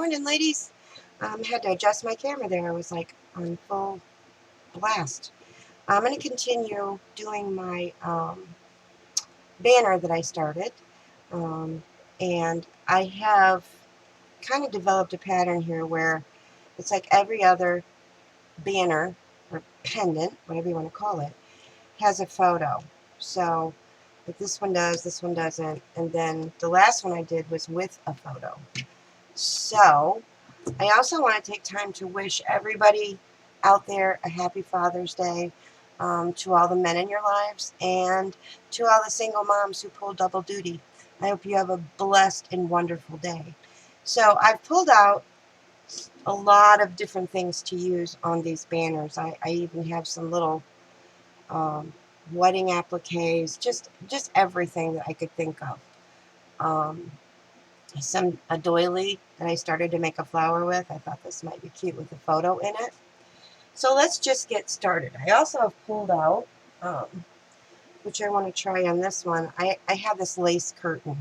morning, ladies. Had to adjust my camera there. I was like on full blast. I'm going to continue doing my banner that I started. Um, and I have kind of developed a pattern here where it's like every other banner or pendant, whatever you want to call it, has a photo. So if this one does, this one doesn't. And then the last one I did was with a photo. So I also want to take time to wish everybody out there a happy Father's Day, to all the men in your lives and to all the single moms who pull double duty. I hope you have a blessed and wonderful day. So I've pulled out a lot of different things to use on these banners. I even have some little um, wedding appliques, just everything that I could think of. Um, a doily that I started to make a flower with. I thought this might be cute with a photo in it. So let's just get started. I also have pulled out, which I want to try on this one. I have this lace curtain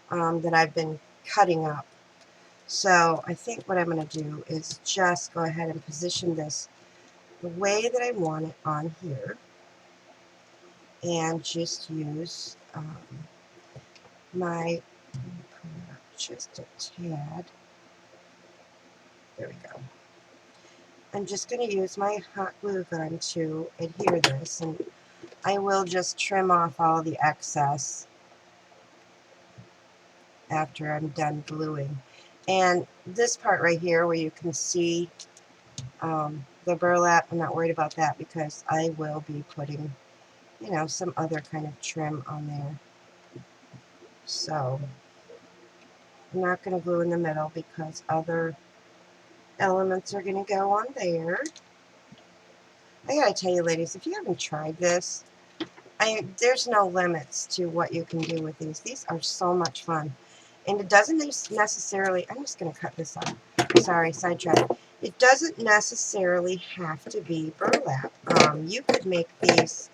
that I've been cutting up. So I think what I'm going to do is just go ahead and position this the way that I want it on here, and just use my, just a tad. There we go. I'm just going to use my hot glue gun to adhere this, and I will just trim off all the excess after I'm done gluing. And this part right here where you can see the burlap, I'm not worried about that because I will be putting, some other kind of trim on there. So I'm not going to glue in the middle because other elements are going to go on there. I gotta tell you, ladies, if you haven't tried this, there's no limits to what you can do with these. These are so much fun. And it doesn't necessarily, I'm just going to cut this off. Sorry, sidetrack. It doesn't necessarily have to be burlap. You could make these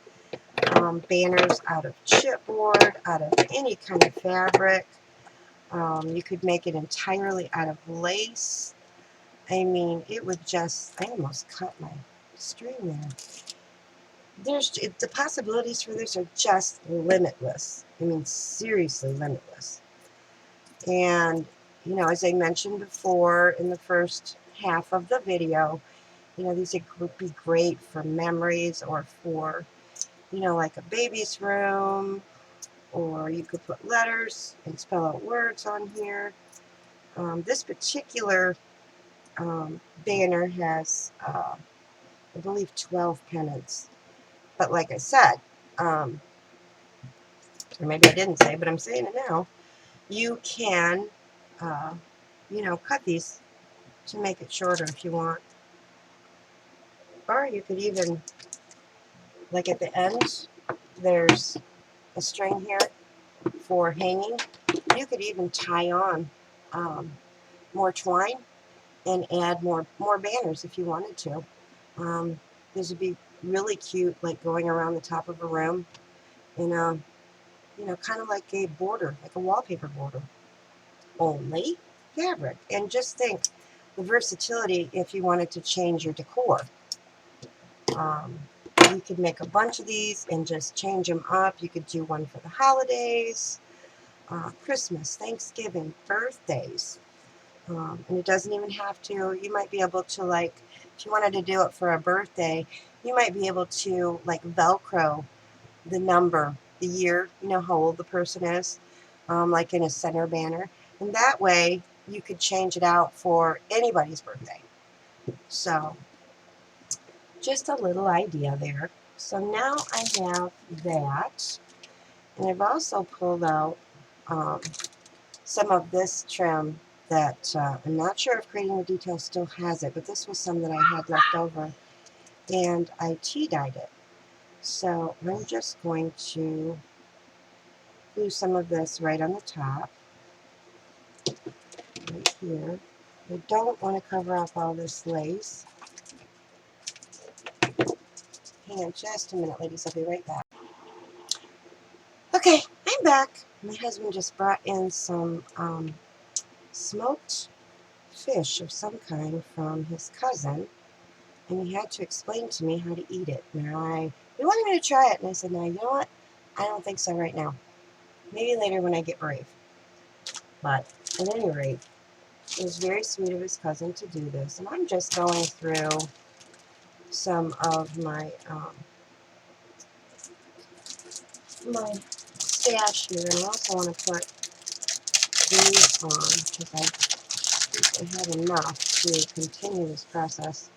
banners out of chipboard, out of any kind of fabric. You could make it entirely out of lace. I mean, it would just, I almost cut my string there. The possibilities for this are just limitless. I mean, seriously limitless. And, as I mentioned before in the first half of the video, these would be great for memories or for, like a baby's room, or you could put letters and spell out words on here. This particular banner has, I believe, 12 pennants. But like I said, or maybe I didn't say, but I'm saying it now, you can, cut these to make it shorter if you want. Or you could even, like at the end, there's a string here for hanging. You could even tie on more twine and add more banners if you wanted to. This would be really cute, like going around the top of a room in a, kind of like a border, like a wallpaper border. Only fabric. And just think the versatility if you wanted to change your decor. You could make a bunch of these and just change them up. You could do one for the holidays, Christmas, Thanksgiving, birthdays. And it doesn't even have to, you might be able to, like, if you wanted to do it for a birthday, you might be able to, like, Velcro the number, the year, how old the person is, like in a center banner. And that way you could change it out for anybody's birthday. So just a little idea there. So now I have that. And I've also pulled out some of this trim that I'm not sure if Creating the Details still has it, but this was some that I had left over, and I tea-dyed it. So I'm just going to glue some of this right on the top, right here. I don't want to cover up all this lace. Hang on just a minute, ladies. I'll be right back. Okay, I'm back. My husband just brought in some smoked fish of some kind from his cousin, and he had to explain to me how to eat it. Now, he wanted me to try it, and I said, no, you know what? I don't think so right now. Maybe later when I get brave. But at any rate, it was very sweet of his cousin to do this. And I'm just going through some of my my stash here. And I also want to put these on because I think I have enough to continue this process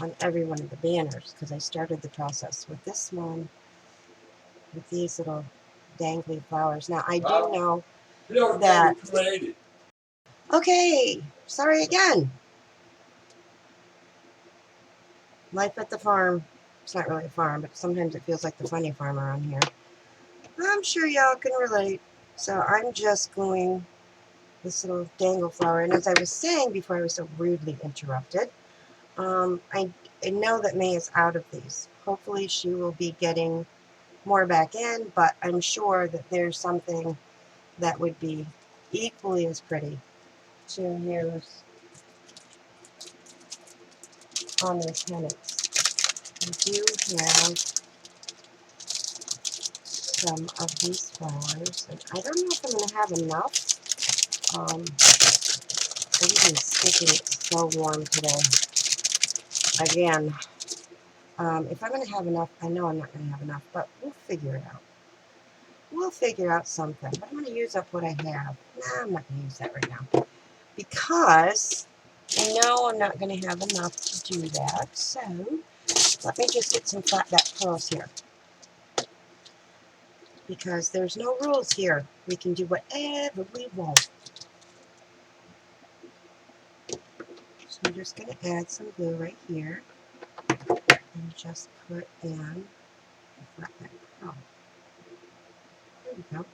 on every one of the banners, because I started the process with this one, with these little dangly flowers. Now, I do know that... Okay, sorry again. Life at the farm. It's not really a farm, but sometimes it feels like the funny farm around here. I'm sure y'all can relate. So I'm just going this little dangle flower. And as I was saying before I was so rudely interrupted, I know that May is out of these. Hopefully she will be getting more back in, but I'm sure that there's something that would be equally as pretty to use on those pennants. I do have some of these flowers, and I don't know if I'm going to have enough. Everything's sticking. It's so warm today. Again, if I'm going to have enough, I know I'm not going to have enough, but we'll figure it out. We'll figure out something. But I'm going to use up what I have. Nah, I'm not going to use that right now, because I know I'm not going to have enough to do that. So let me just get some flat back pearls here, because there's no rules here. We can do whatever we want. So I'm just going to add some glue right here and just put in a flat back pearl. There we go.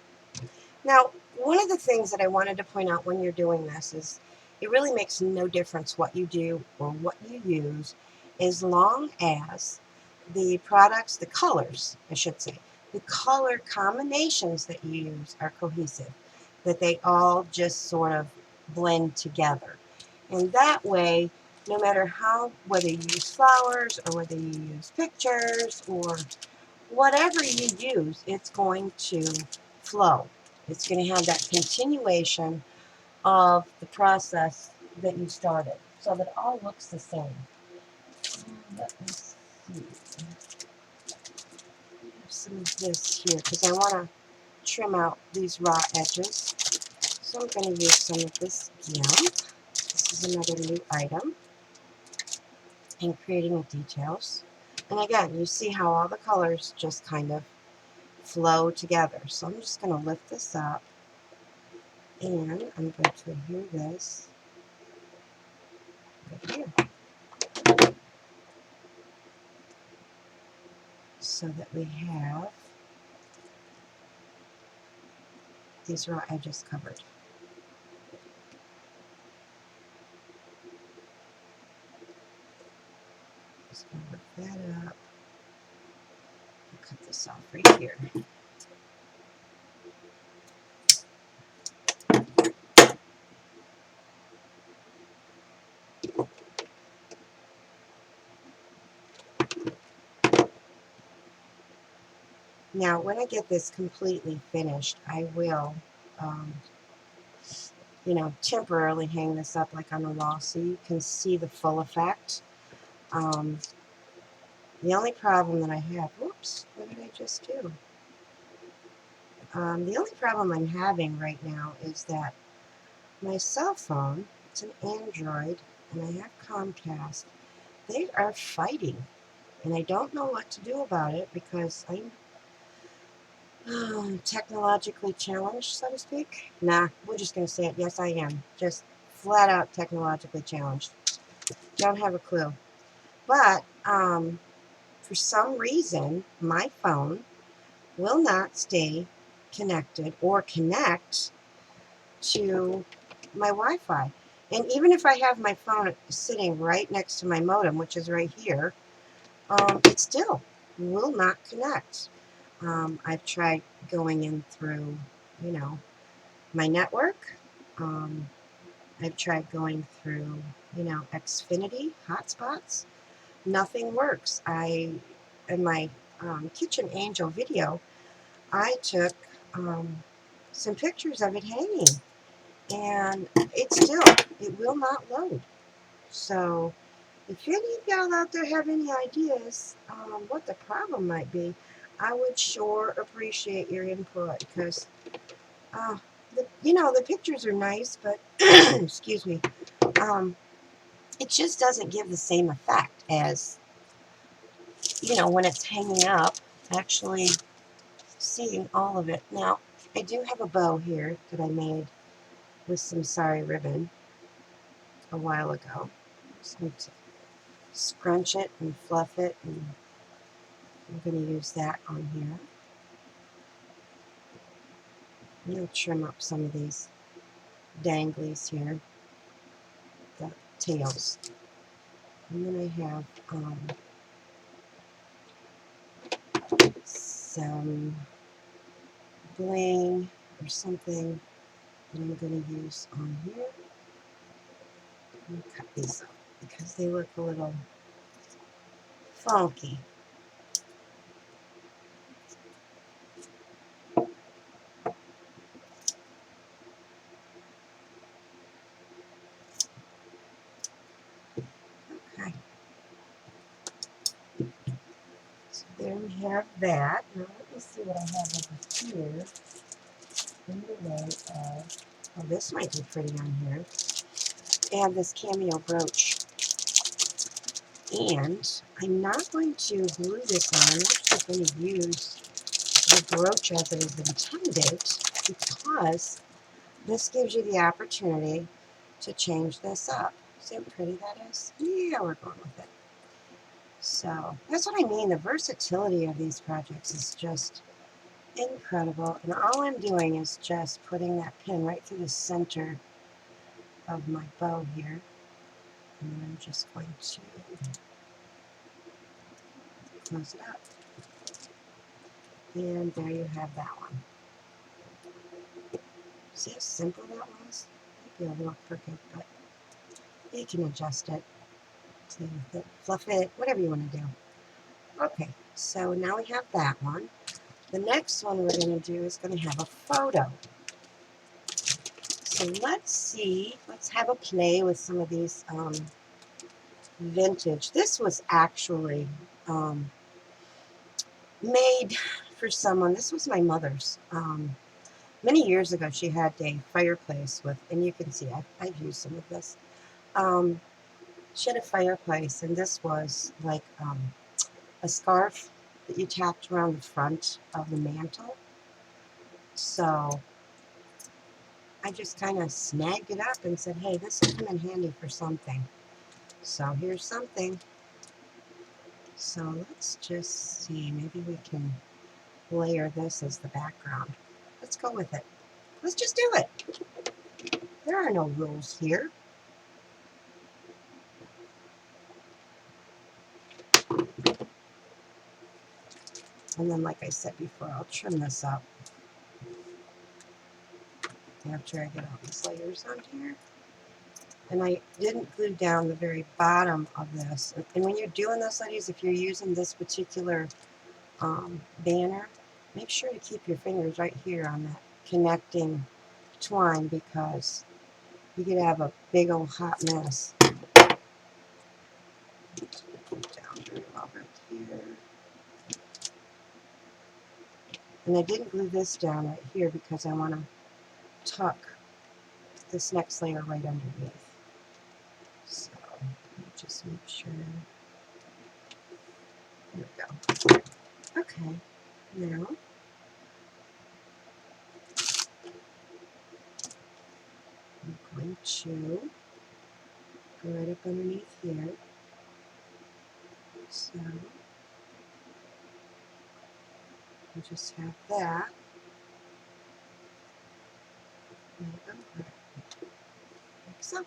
Now, one of the things that I wanted to point out when you're doing this is it really makes no difference what you do or what you use, as long as the products, the colors, I should say, the color combinations that you use are cohesive, that they all just sort of blend together. And that way, no matter whether you use flowers or whether you use pictures or whatever you use, it's going to flow. It's going to have that continuation of the process that you started, so that it all looks the same. Let me see. I have some of this here because I want to trim out these raw edges. So I'm going to use some of this gum. This is another new item in creating the details. And again, you see how all the colors just kind of flow together. So I'm just going to lift this up, and I'm going to adhere this right here, so that we have these raw edges covered. Just going to lift that up and cut this off right here. Now, when I get this completely finished, I will, temporarily hang this up like on a wall so you can see the full effect. The only problem that I have, whoops, what did I just do? The only problem I'm having right now is that my cell phone, it's an Android, and I have Comcast, they are fighting. And I don't know what to do about it because I'm technologically challenged, so to speak. Nah, we're just going to say it. Yes, I am. Just flat out technologically challenged. Don't have a clue. But for some reason, my phone will not stay connected or connect to my Wi-Fi. And even if I have my phone sitting right next to my modem, which is right here, it still will not connect. I've tried going in through, my network. I've tried going through, Xfinity hotspots. Nothing works. In my Kitchen Angel video, I took some pictures of it hanging, and it will not load. So if any of y'all out there have any ideas what the problem might be, I would sure appreciate your input, because the pictures are nice, but excuse me, it just doesn't give the same effect as, when it's hanging up, actually seeing all of it. Now, I do have a bow here that I made with some sari ribbon a while ago. Just need to scrunch it and fluff it, and I'm going to use that on here. I'm going to trim up some of these danglies here, the tails. And then I have some bling or something that I'm going to use on here. I'm going to cut these up because they look a little funky. Okay, so there we have that. Now let me see what I have over here in the way of, oh, this might be pretty on here. I have this cameo brooch, and I'm not going to glue this on. I'm actually going to use the brooch as it is intended, because this gives you the opportunity to change this up. See how pretty that is? Yeah, we're going with it. So that's what I mean. The versatility of these projects is just incredible. And all I'm doing is just putting that pin right through the center of my bow here. And then I'm just going to close it up. And there you have that one. See how simple that was? Might be a little crooked, but you can adjust it, play with it, fluff it, whatever you want to do. Okay, so now we have that one. The next one we're going to do is going to have a photo. So let's have a play with some of these vintage. This was actually made for someone. This was my mother's. Many years ago, she had a fireplace with, and you can see I've used some of this. She had a fireplace, and this was like a scarf that you tacked around the front of the mantle. So I just kind of snagged it up and said, hey, this will come in handy for something. So here's something. So let's just see, maybe we can layer this as the background. Let's go with it. Let's just do it. There are no rules here. And then, like I said before, I'll trim this up after I get all these layers on here. And I didn't glue down the very bottom of this. And when you're doing this, ladies, if you're using this particular banner, make sure to keep your fingers right here on that connecting twine, because you could have a big old hot mess. Down very well right here. And I didn't glue this down right here because I want to tuck this next layer right underneath. So let me just make sure. There we go. Okay, now I'm going to go right up underneath here. So we just have that. Like so.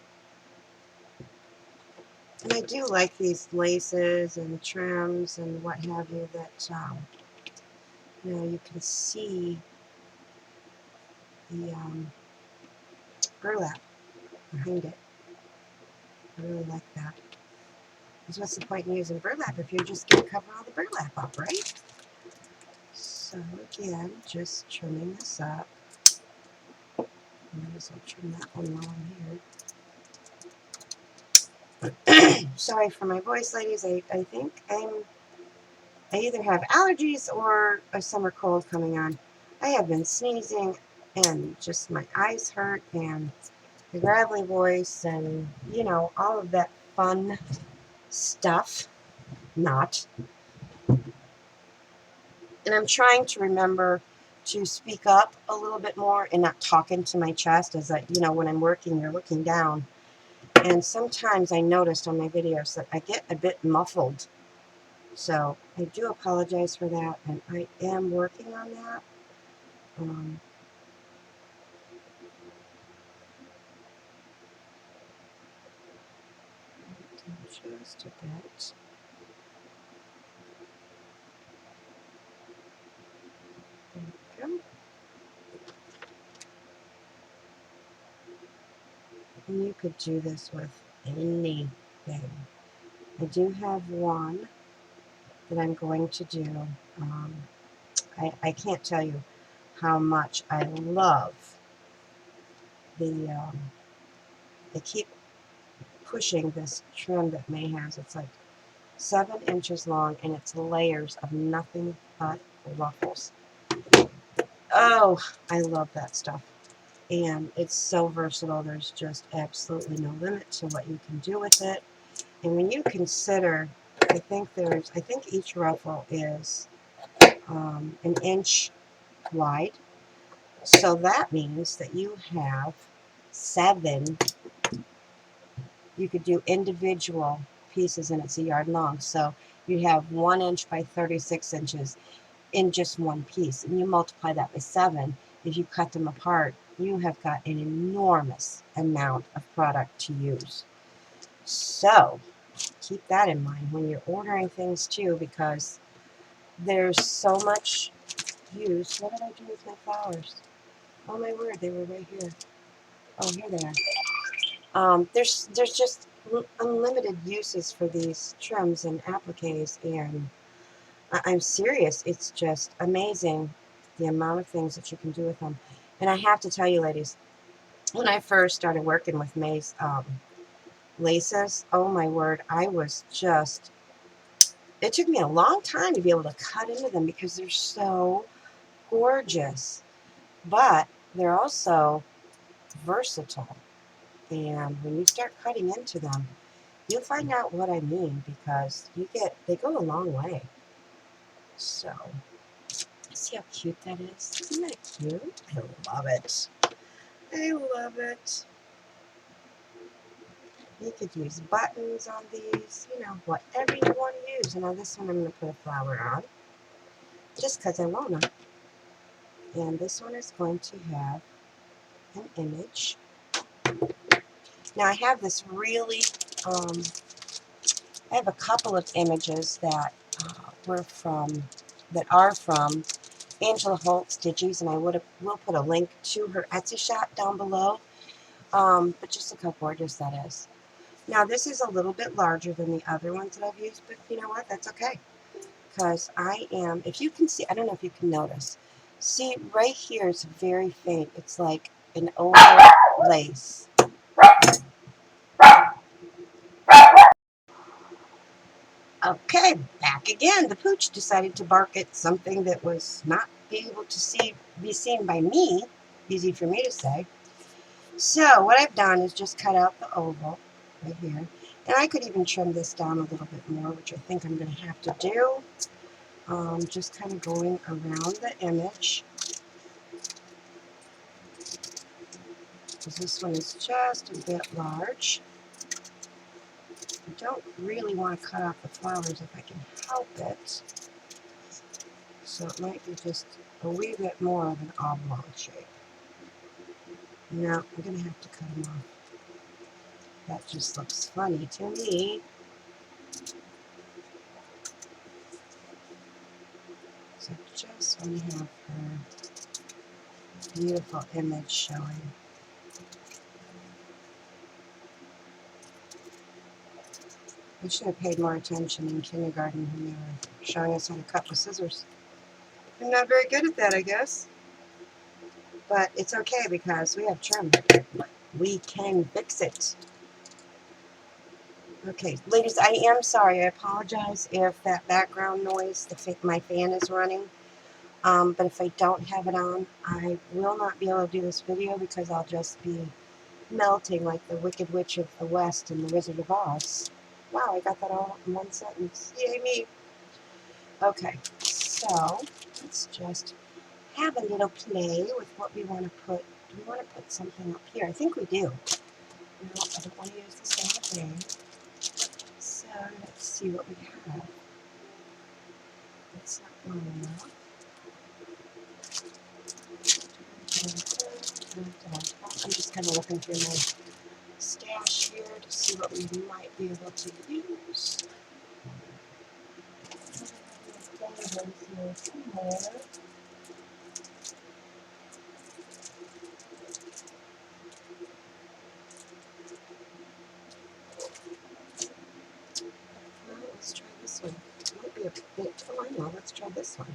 And I do like these laces and trims and what have you that, you can see the burlap behind it. I really like that. Because what's the point in using burlap if you're just going to cover all the burlap up, right? So again, just trimming this up. Might as well trim that one while I'm here. Sorry for my voice, ladies. I think I either have allergies or a summer cold coming on. I have been sneezing and just my eyes hurt and the gravelly voice and, you know, all of that fun stuff. Not. And I'm trying to remember to speak up a little bit more and not talk into my chest as I, you know, when I'm working, you're looking down. And sometimes I noticed on my videos that I get a bit muffled. So I do apologize for that, and I am working on that. Just a bit. There we go. And you could do this with anything. I do have one that I'm going to do. I can't tell you how much I love the, I keep pushing this trim that May has. It's like 7 inches long and it's layers of nothing but ruffles. Oh, I love that stuff. And it's so versatile. There's just absolutely no limit to what you can do with it. And when you consider, I think each ruffle is an inch wide. So that means that you have 7. You could do individual pieces and it's a yard long. So you have 1 inch by 36 inches in just one piece. And you multiply that by 7. If you cut them apart, you have got an enormous amount of product to use. So keep that in mind when you're ordering things too, because there's so much use. What did I do with my flowers? Oh my word, they were right here. Oh, here they are. There's just unlimited uses for these trims and appliques, and I'm serious. It's just amazing the amount of things that you can do with them. And I have to tell you, ladies, when I first started working with May's laces, oh my word, it took me a long time to be able to cut into them because they're so gorgeous. But they're also versatile. And when you start cutting into them, you'll find out what I mean because they go a long way. So, see how cute that is? Isn't that cute? I love it. I love it. You could use buttons on these, you know, whatever you want to use. And now this one I'm going to put a flower on just because I want to. And this one is going to have an image. Now I have this really, I have a couple of images that are from Angela Holt's Digis, and I will put a link to her Etsy shop down below. But just look how gorgeous that is. Now this is a little bit larger than the other ones that I've used, but you know what? That's okay. Because if you can see, I don't know if you can notice. See, right here it's very faint. It's like an oval lace. Okay, back again. The pooch decided to bark at something that was not able to be seen by me. Easy for me to say. So what I've done is just cut out the oval right here. And I could even trim this down a little bit more, which I think I'm going to have to do. Just kind of going around the image. Because this one is just a bit large. I don't really want to cut off the flowers if I can help it. So it might be just a wee bit more of an oblong shape. No, I'm going to have to cut them off. That just looks funny to me. So just want to have her beautiful image showing. We should have paid more attention in kindergarten when they were showing us how to cut with scissors. I'm not very good at that, I guess. But it's okay because we have trim. We can fix it. Okay, ladies, I am sorry. I apologize if that background noise, my fan is running. But if I don't have it on, I will not be able to do this video because I'll just be melting like the Wicked Witch of the West in The Wizard of Oz. Wow, I got that all in one sentence. Yay me! Okay, so let's just have a little play with what we want to put. Do we want to put something up here? I think we do. No, I don't want to use the same thing. So let's see what we have. It's not long enough. I'm just kind of looking through my stash here to see what we might be able to use. Let's try this one. It might be a bit. Oh, I know. Let's try this one.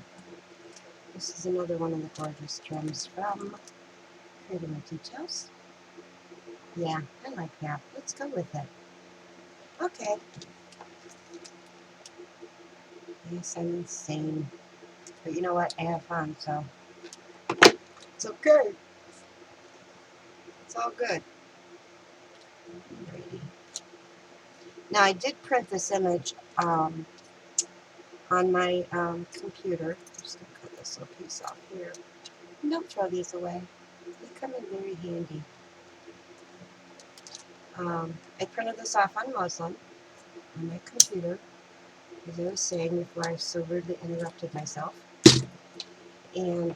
This is another one of the gorgeous trims from Creating the Details. Yeah, I like that. Let's go with it. Okay. Yes, I'm insane. But you know what? I have fun, so it's okay. It's all good. Alrighty. Now, I did print this image on my computer. I'm just going to cut this little piece off here. And don't throw these away. They come in very handy. I printed this off on muslin on my computer, as I was saying before I so rudely interrupted myself. And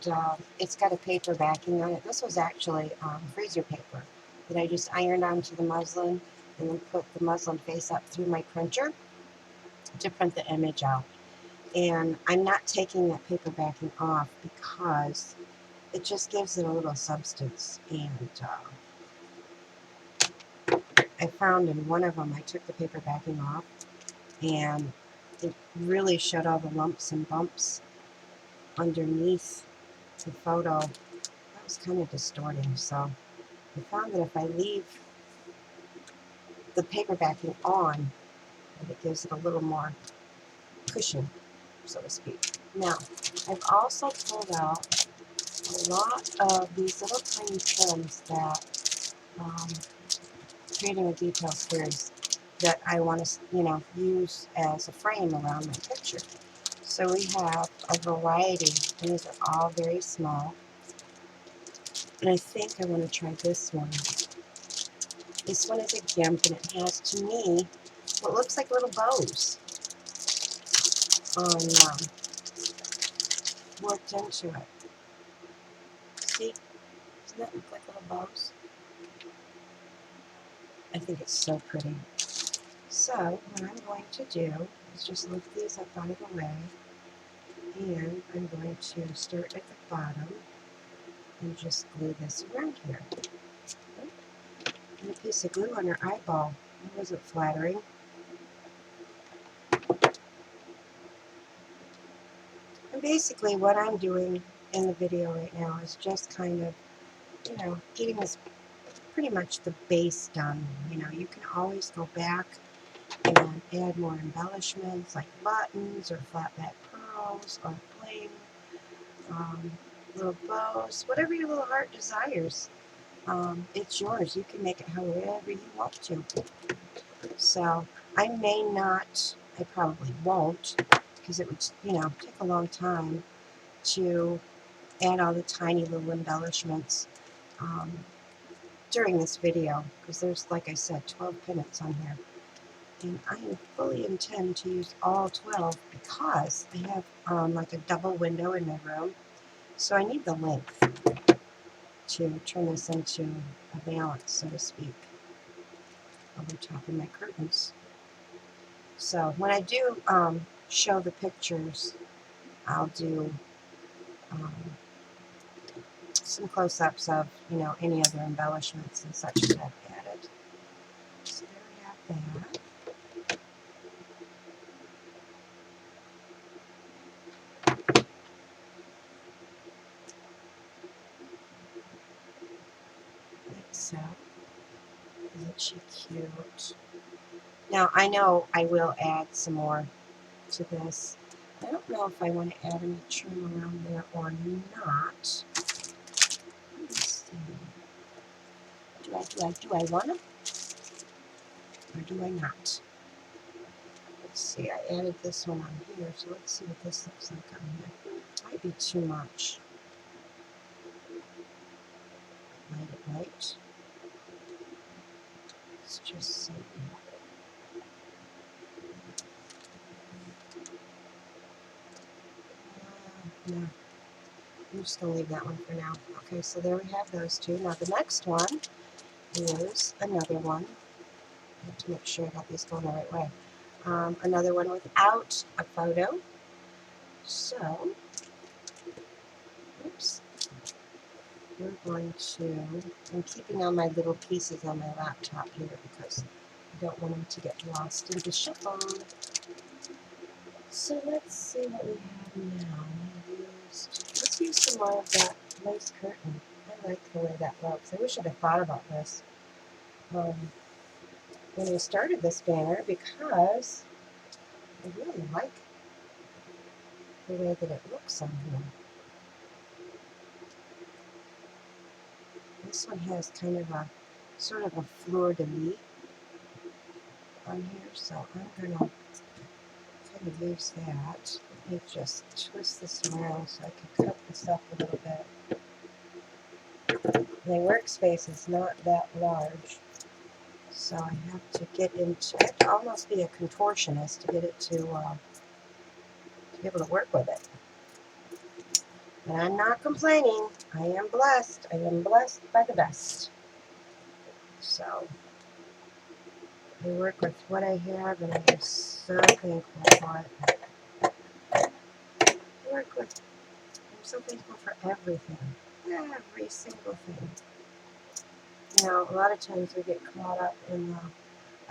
it's got a paper backing on it. This was actually freezer paper that I just ironed onto the muslin and then put the muslin face up through my printer to print the image out. And I'm not taking that paper backing off because it just gives it a little substance. And I found in one of them I took the paper backing off and it really showed all the lumps and bumps underneath the photo. That was kind of distorting, so I found that if I leave the paper backing on, it gives it a little more cushion, so to speak. Now, I've also pulled out a lot of these little tiny trims that Creating a Detail series that I want to, use as a frame around my picture. So we have a variety, and these are all very small. And I think I want to try this one. This one is a GIMP, and it has, to me, what looks like little bows on worked into it. See? Doesn't that look like little bows? I think it's so pretty. So what I'm going to do is just lift these up out of the way, and I'm going to start at the bottom and just glue this around here. And a piece of glue on her eyeball. That wasn't flattering. And basically what I'm doing in the video right now is just kind of, getting this pretty much the base done. You can always go back and add more embellishments like buttons or flat back pearls or bling, little bows, whatever your little heart desires. It's yours. You can make it however you want to. So I may not, I probably won't, because it would, take a long time to add all the tiny little embellishments during this video, because there's, like I said, 12 pinnets on here. And I fully intend to use all 12 because I have like a double window in my room. So I need the length to turn this into a valance, so to speak, over top of my curtains. So when I do show the pictures, I'll do some close-ups of, any other embellishments and such that I've added. So there we have that. this out. Isn't she cute? Now, I know I will add some more to this. I don't know if I want to add any trim around there or not. Let me see. Do I want to? Or do I not? Let's see, I added this one on here, so let's see what this looks like on here. Might be too much. Might. Let's just see. No. I'm just going to leave that one for now. Okay, so there we have those two. Now the next one is another one. I have to make sure I got these going the right way. Another one without a photo. So, oops. We're going to, I'm keeping all my little pieces on my laptop here because I don't want them to get lost in the shuffle. So let's see what we have now. Let's use some more of that lace curtain. I like the way that looks. I wish I'd have thought about this when I started this banner because I really like the way that it looks on here. This one has kind of a sort of a fleur-de-lis on here, so I'm going to kind of use that. Let me just twist this around so I can cut this up a little bit. My workspace is not that large, so I have to get into, I have to almost be a contortionist to get it to be able to work with it. And I'm not complaining. I am blessed. I am blessed by the best. So I work with what I have, and I'm just so thankful for it. I'm so thankful for everything. Every single thing. You know, a lot of times we get caught up in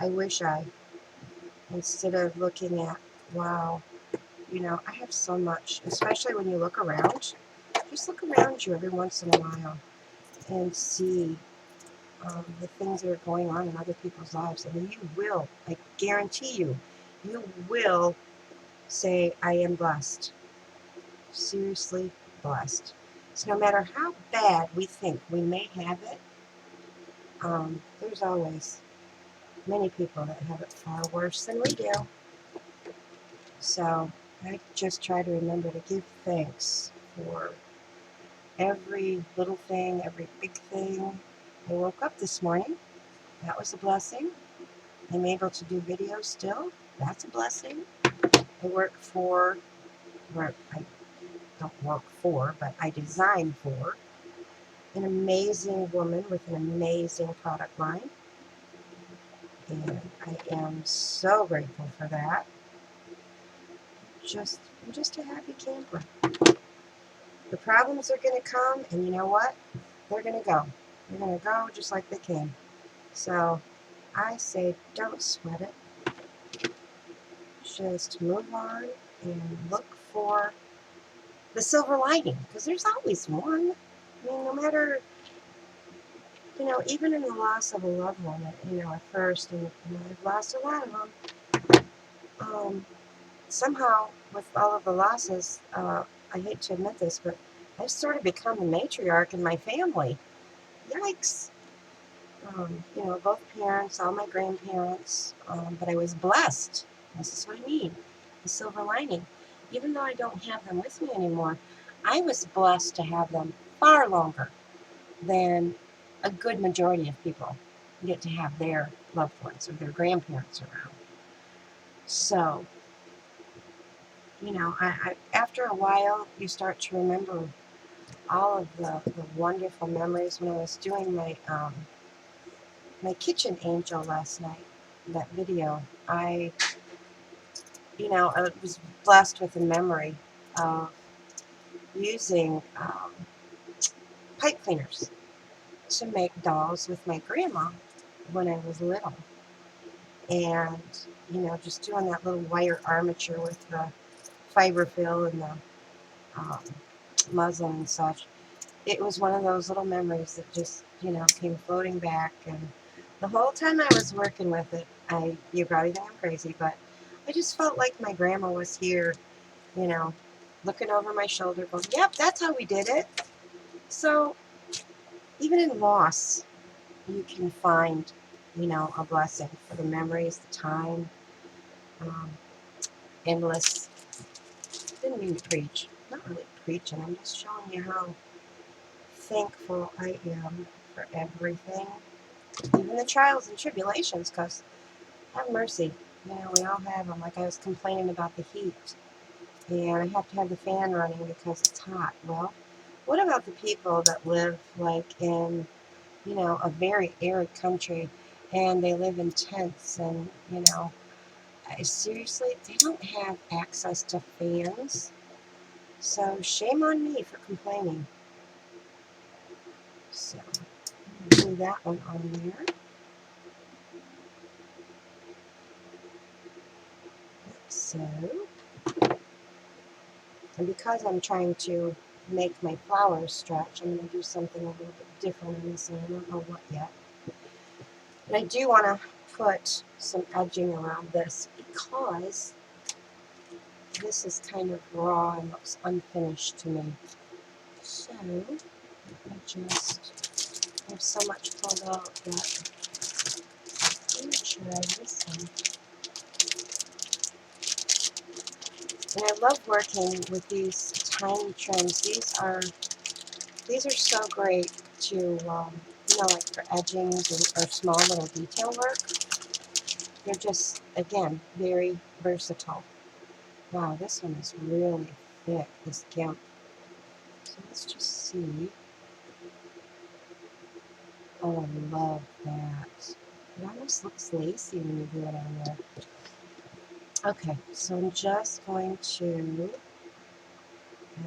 I wish I, instead of looking at, wow, you know, I have so much, especially when you look around. Just look around you every once in a while and see the things that are going on in other people's lives. And then you will, I guarantee you, you will say, I am blessed. Seriously blessed. So no matter how bad we think we may have it, there's always many people that have it far worse than we do. So I just try to remember to give thanks for every little thing, every big thing. I woke up this morning. That was a blessing. I'm able to do videos still. That's a blessing. I work for, or I don't work for, but I design for an amazing woman with an amazing product line. And I am so grateful for that. I'm just a happy camper. The problems are going to come, and you know what? They're going to go. They're going to go just like they came. So I say don't sweat it. Just move on and look for the silver lining, because there's always one. I mean, no matter, you know, even in the loss of a loved one, you know, at first, and I've lost a lot of them, somehow, with all of the losses, I hate to admit this, but I've sort of become a matriarch in my family. Yikes. You know, both parents, all my grandparents, but I was blessed. This is what I mean, the silver lining. Even though I don't have them with me anymore, I was blessed to have them far longer than a good majority of people get to have their loved ones or their grandparents around. So, you know, after a while, you start to remember all of the wonderful memories. When I was doing my kitchen angel last night, that video, I was blessed with a memory of using pipe cleaners to make dolls with my grandma when I was little. And, you know, just doing that little wire armature with the fiber fill and the muslin and such. it was one of those little memories that just, came floating back. And the whole time I was working with it, you probably think I'm crazy, but I just felt like my grandma was here, you know, looking over my shoulder going, yep, that's how we did it. So even in loss, you can find, a blessing for the memories, the time, um, endless. Didn't mean to preach. Not really preaching. I'm just showing you how thankful I am for everything, even the trials and tribulations, because have mercy. We all have them. Like I was complaining about the heat, and I have to have the fan running because it's hot. Well, what about the people that live like in, a very arid country, and they live in tents, and, seriously, they don't have access to fans. So shame on me for complaining. So do that one on there. So, and because I'm trying to make my flowers stretch, I'm going to do something a little bit different on this one. I don't know what yet. But I do want to put some edging around this because this is kind of raw and looks unfinished to me. So, I just have so much pulled out that I'm going to try this one. And I love working with these tiny trims. These are so great to, like for edgings or small little detail work. They're just, again, very versatile. Wow, this one is really thick, this gimp. So let's just see. Oh, I love that. It almost looks lacy when you do it on there. Okay, so I'm just going to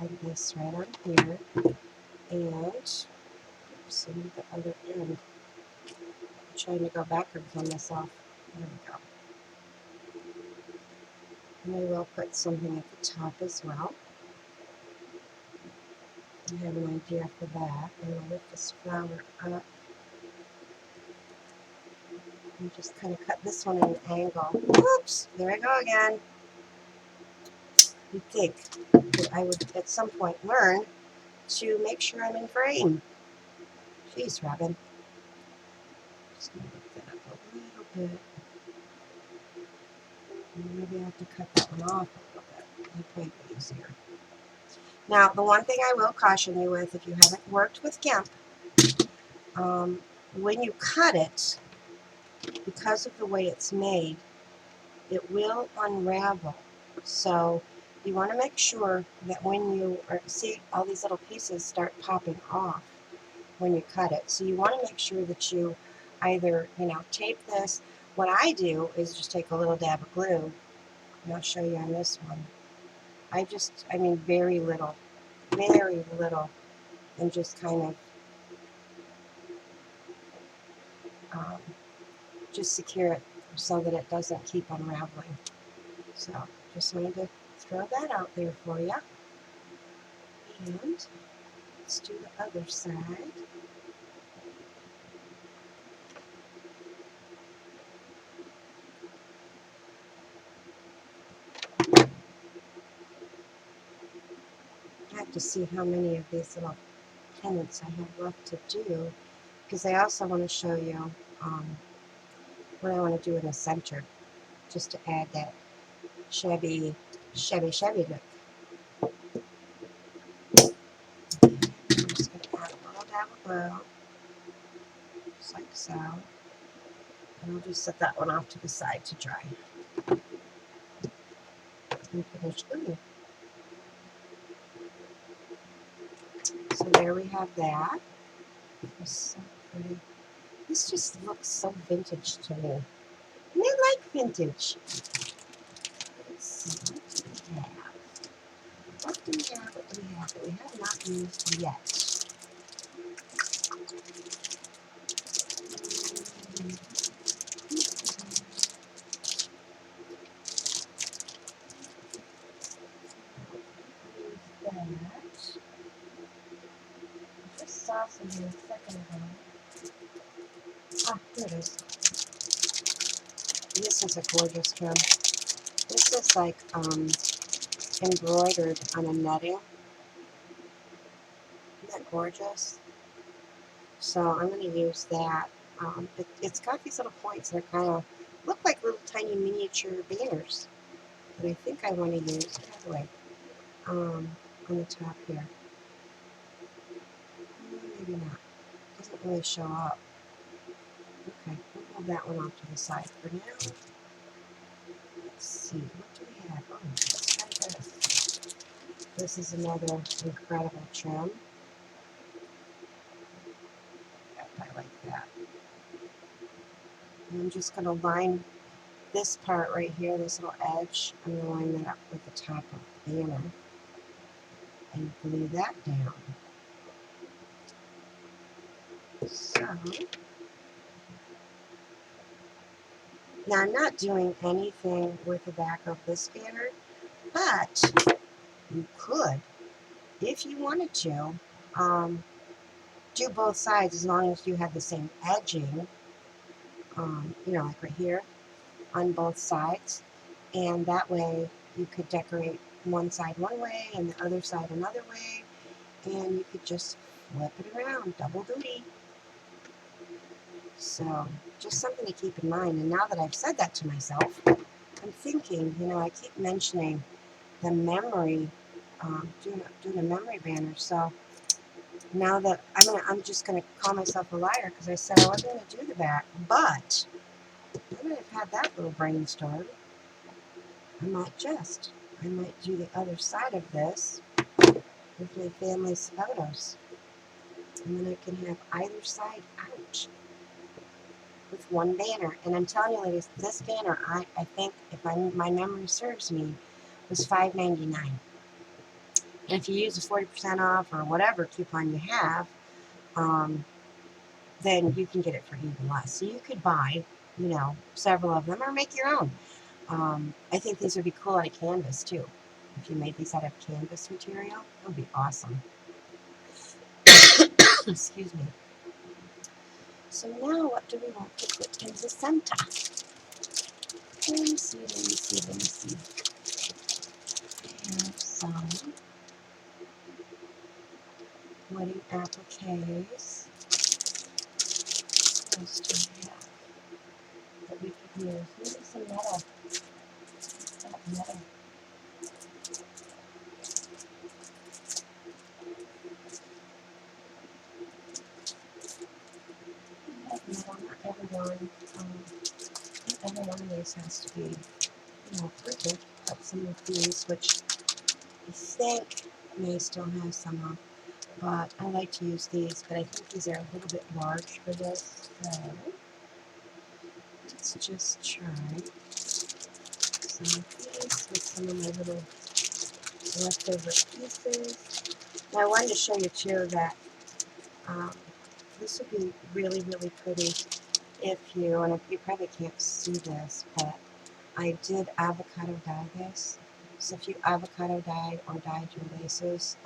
add this right on here. And, oops, I need the other end. I'm trying to go backwards on myself. There we go. And I will put something at the top as well. I have an idea for that. I'm going to lift this flower up and just kind of cut this one at an angle. Oops, there I go again. You'd think that I would at some point learn to make sure I'm in frame. Jeez, Robin. Just going to lift that up a little bit. And maybe I have to cut that one off a little bit. That might be easier. Now, the one thing I will caution you with, if you haven't worked with GIMP, when you cut it, because of the way it's made, it will unravel. So you want to make sure that when you see all these little pieces start popping off when you cut it. So you want to make sure that you either, tape this. What I do is just take a little dab of glue, and I'll show you on this one. Very little, and just kind of just secure it so that it doesn't keep unraveling. So just wanted to throw that out there for you. And let's do the other side. I have to see how many of these little pennants I have left to do, because I also want to show you what I want to do in the center, just to add that shabby look. I'm just going to add a little dab of glue, just like so. And I'll just set that one off to the side to dry. And finish gluing. So there we have that. It's so pretty. This just looks so vintage to me. And I like vintage. Let's see, what do we have? What do we have that we have not used yet? That. here a second ago. Ah, here it is. This is a gorgeous trim. This is like embroidered on a netting. Isn't that gorgeous? So I'm going to use that. It's got these little points that kind of look like little tiny miniature banners that I think I want to use. Get out of the way. On the top here. Maybe not. Doesn't really show up. Okay, we'll move that one off to the side for now. Let's see, what do we have? Oh, let's try this. This is another incredible trim. Yep, I like that. And I'm just going to line this part right here, this little edge. I'm going to line that up with the top of the banner and glue that down. So, now I'm not doing anything with the back of this banner, but you could, if you wanted to, do both sides as long as you have the same edging, you know, like right here on both sides. And that way you could decorate one side one way and the other side another way. And you could just flip it around, double duty. So just something to keep in mind. And now that I've said that to myself, I'm thinking, you know, I keep mentioning the memory, doing a memory banner. So now that I'm just gonna call myself a liar because I said I wasn't gonna do the back. But now that I've had that little brainstorm, I might do the other side of this with my family's photos, and then I can have either side out with one banner. And I'm telling you, ladies, this banner, I think, if my memory serves me, was $5.99. And if you use a 40% off or whatever coupon you have, then you can get it for even less. So you could buy, you know, several of them or make your own. I think these would be cool out of canvas too. If you made these out of canvas material, that would be awesome. Excuse me. So now what do we want to put in the center? Let me see. I have some wedding appliques. What else do we have that we could use? Maybe some metal. That metal. Metal, not everyone. Every one of these has to be, you know, perfect. But some of these, which I think may still have some of, but I like to use these, but I think these are a little bit large for this, so let's just try some of these with some of my little leftover pieces. Now I wanted to show you too that this would be really, really pretty if you, and you probably can't see this, but I did avocado dye this. So if you avocado dye or dyed your laces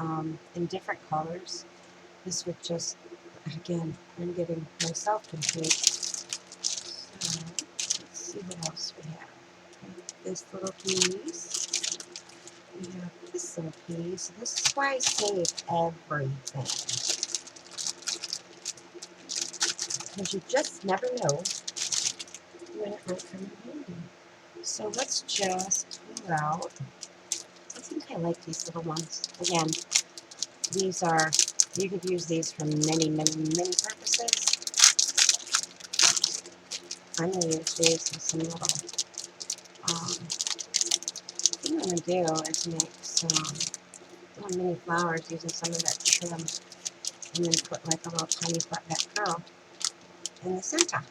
in different colors, this would just, again, I'm getting myself confused. So let's see what else we have. We have this little piece. We have this little piece. This is why I save everything. Because you just never know when it might come in handy. So let's just pull out. I think I like these little ones. Again, these are, you could use these for many, many, many purposes. I'm going to use these with some little, what I'm going to do is make some little mini flowers using some of that trim, and then put like a little tiny flat back curl in the center.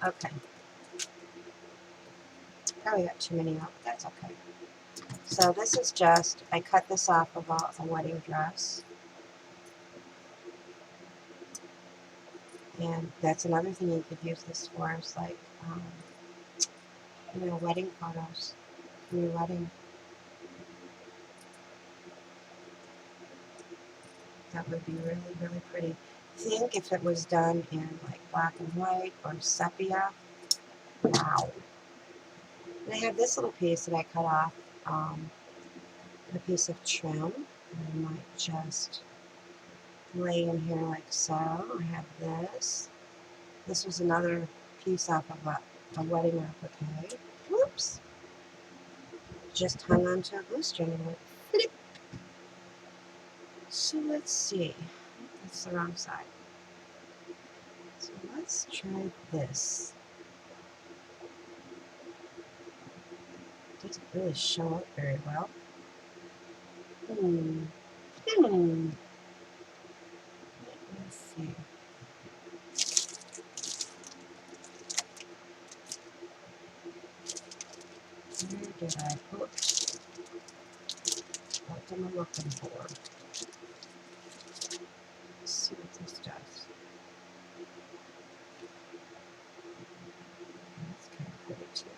Okay. Probably got too many out, but that's okay. So this is just, I cut this off of a wedding dress. And that's another thing you could use this for, is like, you know, wedding photos from your wedding. that would be really, really pretty. I think if it was done in like black and white or sepia, wow. And I have this little piece that I cut off, a piece of trim, and I might just lay in here like so. I have this. This was another piece off of a wedding applique. Whoops! Just hung onto a glue string and went flip. So let's see. That's the wrong side. So let's try this. Doesn't really show up very well. Let's see. Where did I put? What am I looking for? Let's see what this does. That's kind of pretty too.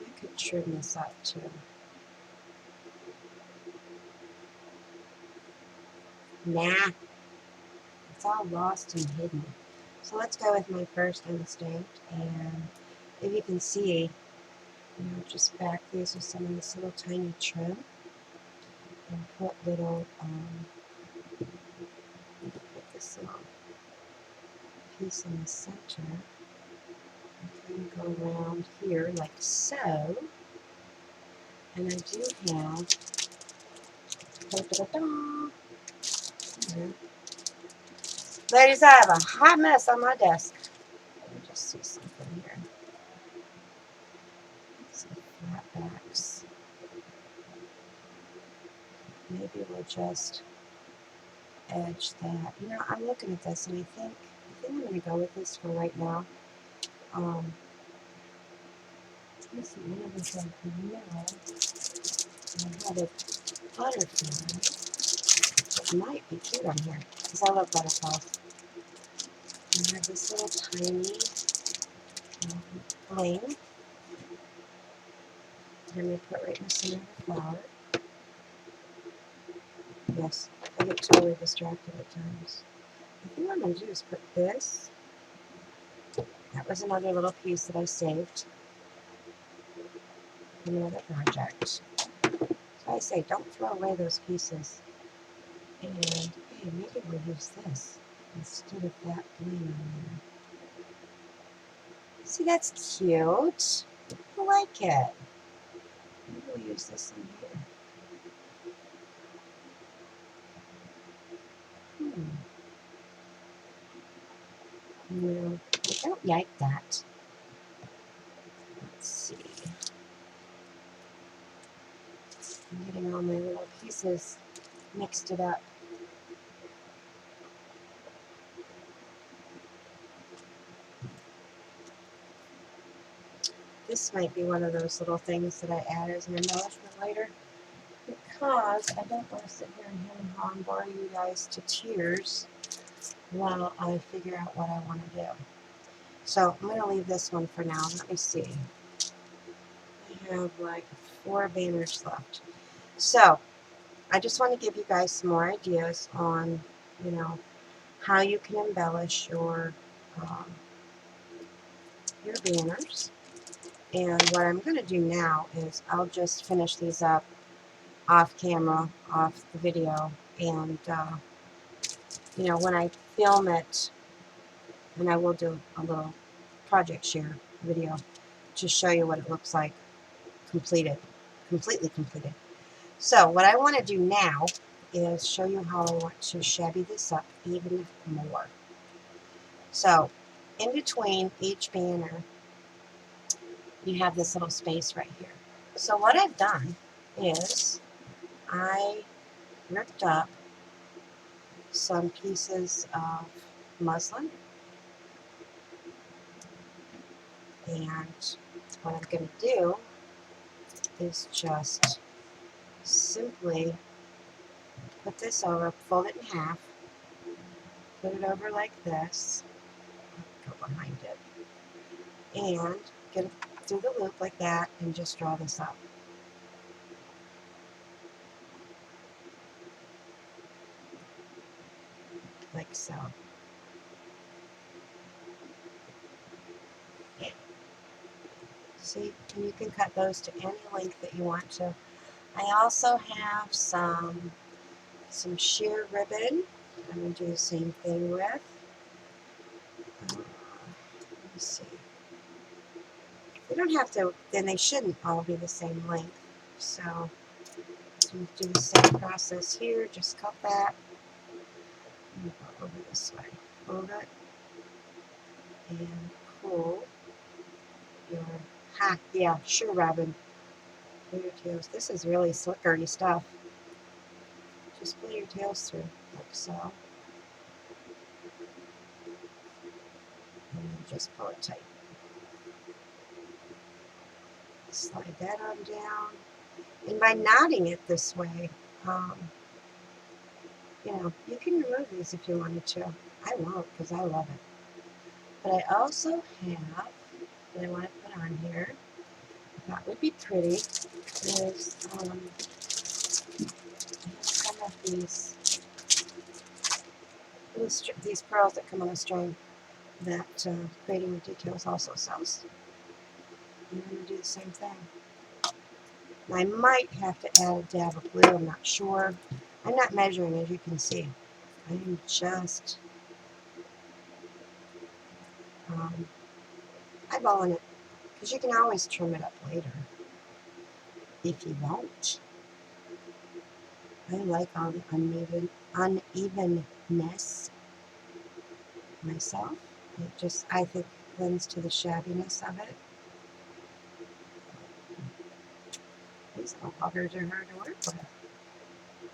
I could trim this up too. Nah, it's all lost and hidden. So let's go with my first instinct, and if you can see, just back these with some of this little tiny trim, and put little, put this little piece in the center, and kind of go around here like so, and I do have, da-da-da-da. Ladies, I have a hot mess on my desk. Let me just see something here. Some flat backs. Maybe we'll just edge that. I'm looking at this and I think I'm going to go with this for right now. Let's see, one of them said no. I had a butterfly. It might be cute on here because I love butterflies. And I have this little tiny flame. I'm going to put right in the center of the flower. Yes, I get totally distracted at times. I think what I'm going to do is put this. That was another little piece that I saved in another project. So I say, don't throw away those pieces. And hey, maybe we'll use this instead of that green on there. See, that's cute. I like it. Maybe we'll use this on here. No, I don't like that. Let's see. I'm getting all my little pieces mixed it up. This might be one of those little things that I add as an embellishment later, because I don't want to sit here and hem and haw and bore you guys to tears while I figure out what I want to do. So I'm going to leave this one for now. Let me see. I have like 4 banners left. So I just want to give you guys some more ideas on, how you can embellish your banners. And what I'm going to do now is I'll just finish these up off camera, off the video, and when I film it, and I will do a little project share video to show you what it looks like completely completed. So what I want to do now is show you how I want to shabby this up even more. So in between each banner, you have this little space right here. So what I've done is I ripped up some pieces of muslin, and what I'm going to do is just simply put this over, fold it in half, put it over like this, go behind it, and get it through the loop like that and just draw this up. Like so. See, and you can cut those to any length that you want to. I also have some sheer ribbon I'm going to do the same thing with. Let me see. They don't have to, then they shouldn't all be the same length. So you do the same process here, just cut that. And go over this way. Hold it and pull your, yeah, sure, Robin. Pull your tails. This is really slickery stuff. Just pull your tails through, like so. And then just pull it tight. Slide that on down. And by knotting it this way, you know, you can remove these if you wanted to. I won't because I love it. But I also have, that I want to put on here, that would be pretty, is I have some of these pearls that come on a string that Creating with Details also sells. And I'm going to do the same thing. I might have to add a dab of blue, I'm not sure. I'm not measuring, as you can see. I'm just eyeballing it, because you can always trim it up later if you want. I like all the unevenness myself. It just, I think, lends to the shabbiness of it. These little buggers are hard to work with.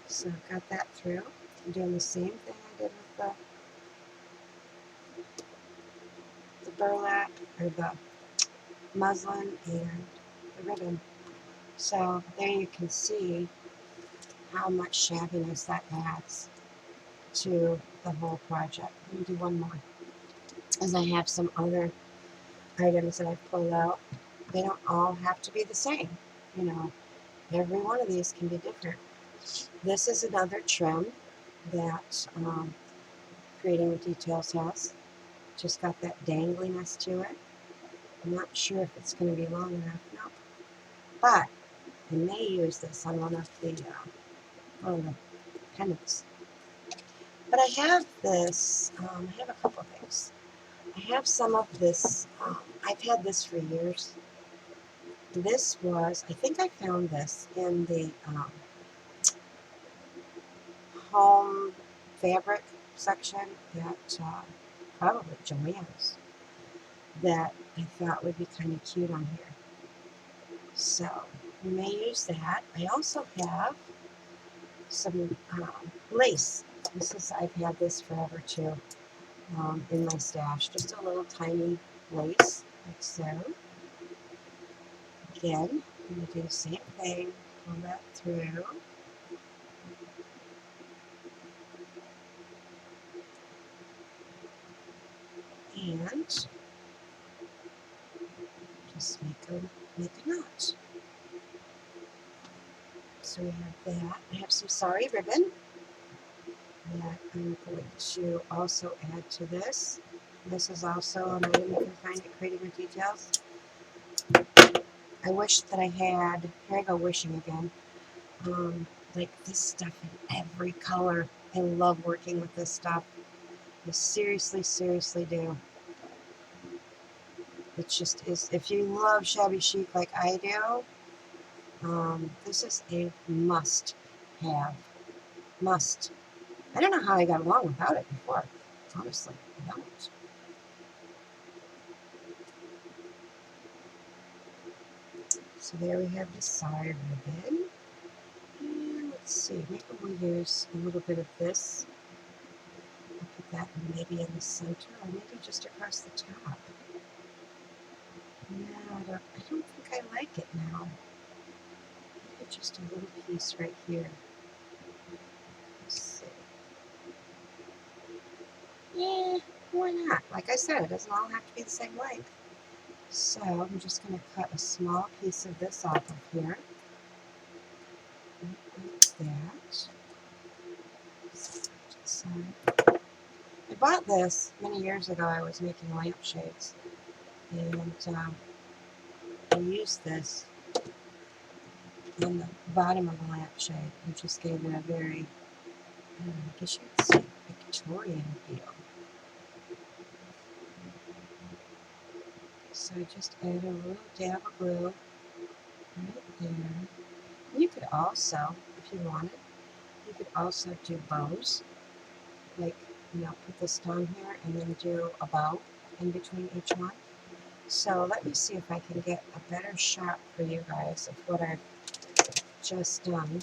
So I've got that through. I'm doing the same thing I did with the burlap, or the muslin and the ribbon. So there you can see how much shabbiness that adds to the whole project. Let me do one more, as I have some other items that I've pulled out. They don't all have to be the same, you know. Every one of these can be different. This is another trim that Creating with Details has. Just got that dangliness to it. I'm not sure if it's going to be long enough. No. But I may use this on one of the pendants. But I have this, I have a couple things. I have some of this, I've had this for years. This was, I think I found this in the home fabric section at probably Joann's, that I thought would be kind of cute on here. So we may use that. I also have some lace. I've had this forever too, in my stash. Just a little tiny lace, like so. Again, I'm going to do the same thing. Pull that through. And just make a knot. So we have that. I have some sari ribbon that I'm going to also add to this. This is also an item you can find at Creating with Details. I wish that I had, here I go wishing again, like this stuff in every color. I love working with this stuff. I seriously, seriously do. It just is, if you love shabby chic like I do, this is a must have. Must. I don't know how I got along without it before. Honestly, I don't. So there we have the side ribbon. And let's see, maybe we'll use a little bit of this. I'll put that maybe in the center, or maybe just across the top. No, I don't think I like it now. Maybe just a little piece right here. Let's see. Yeah, why not? Like I said, it doesn't all have to be the same length. So I'm just going to cut a small piece of this off of here. Like that. So I bought this many years ago. I was making lampshades, and I used this on the bottom of the lampshade and just gave it a very, I guess you could say, Victorian feel. So I just add a little dab of glue right there. You could also, if you wanted, you could also do bows. Like, put this down here and then do a bow in between each one. So let me see if I can get a better shot for you guys of what I've just done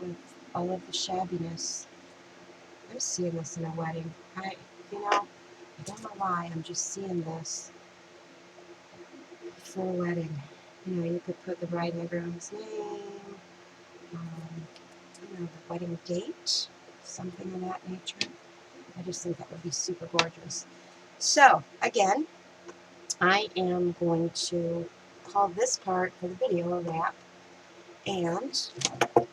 with all of the shabbiness. I'm seeing this in a wedding. I don't know why, I'm just seeing this for a wedding. You could put the bride and the groom's name, the wedding date, something of that nature. I just think that would be super gorgeous. So, again, I am going to call this part for the video a wrap, and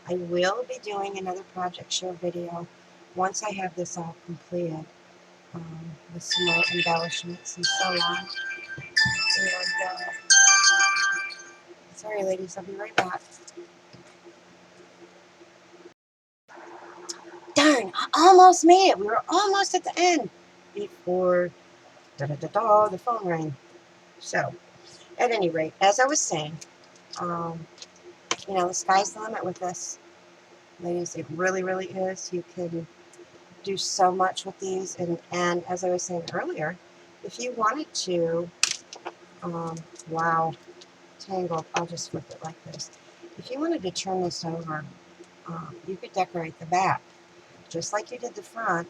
I will be doing another project show video once I have this all completed, with some more embellishments and so on. And, sorry ladies, I'll be right back. Darn, I almost made it. We were almost at the end before the phone rang. So, at any rate, as I was saying, the sky's the limit with this. Ladies, it really, really is. You can do so much with these. And as I was saying earlier, if you wanted to, wow, tangled, I'll just flip it like this. If you wanted to turn this over, you could decorate the back just like you did the front,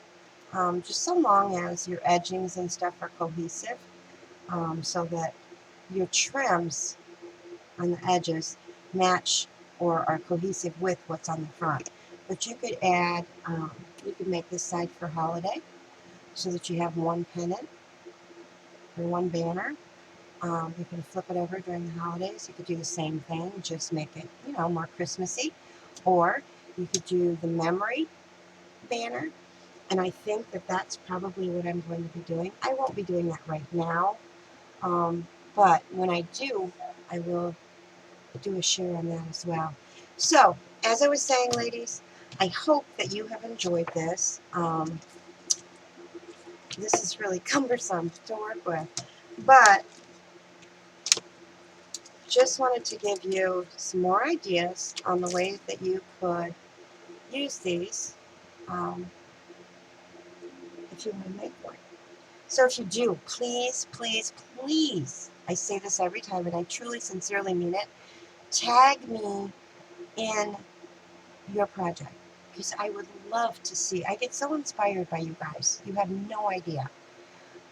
just so long as your edgings and stuff are cohesive, so that your trims on the edges match or are cohesive with what's on the front. But you could add, you could make this side for holiday so that you have one pennant or one banner. You can flip it over during the holidays. You could do the same thing, just make it, more Christmassy. Or you could do the memory banner. And I think that that's probably what I'm going to be doing. I won't be doing that right now. But when I do, I will do a share on that as well. So, as I was saying, ladies, I hope that you have enjoyed this. This is really cumbersome to work with, but just wanted to give you some more ideas on the ways that you could use these if you want to make one. So if you do, please, please, please, I say this every time, and I truly, sincerely mean it, tag me in your project, because I would love to see. I get so inspired by you guys. You have no idea.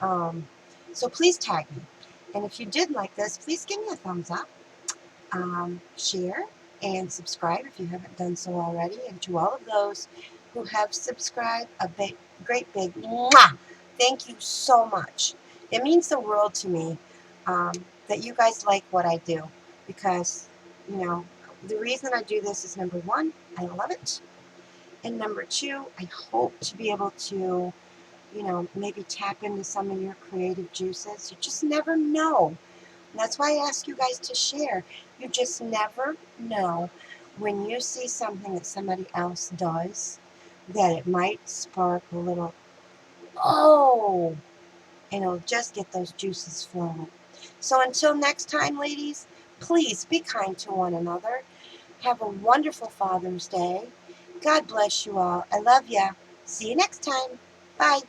So please tag me. And if you did like this, please give me a thumbs up, share, and subscribe if you haven't done so already. And to all of those who have subscribed, a great big mwah! Thank you so much. It means the world to me that you guys like what I do, because, the reason I do this is, number one, I love it. And number two, I hope to be able to, maybe tap into some of your creative juices. You just never know. And that's why I ask you guys to share. You just never know when you see something that somebody else does, that it might spark a little, oh, and it'll just get those juices flowing. So until next time, ladies, please be kind to one another. Have a wonderful Father's Day. God bless you all. I love ya. See you next time. Bye.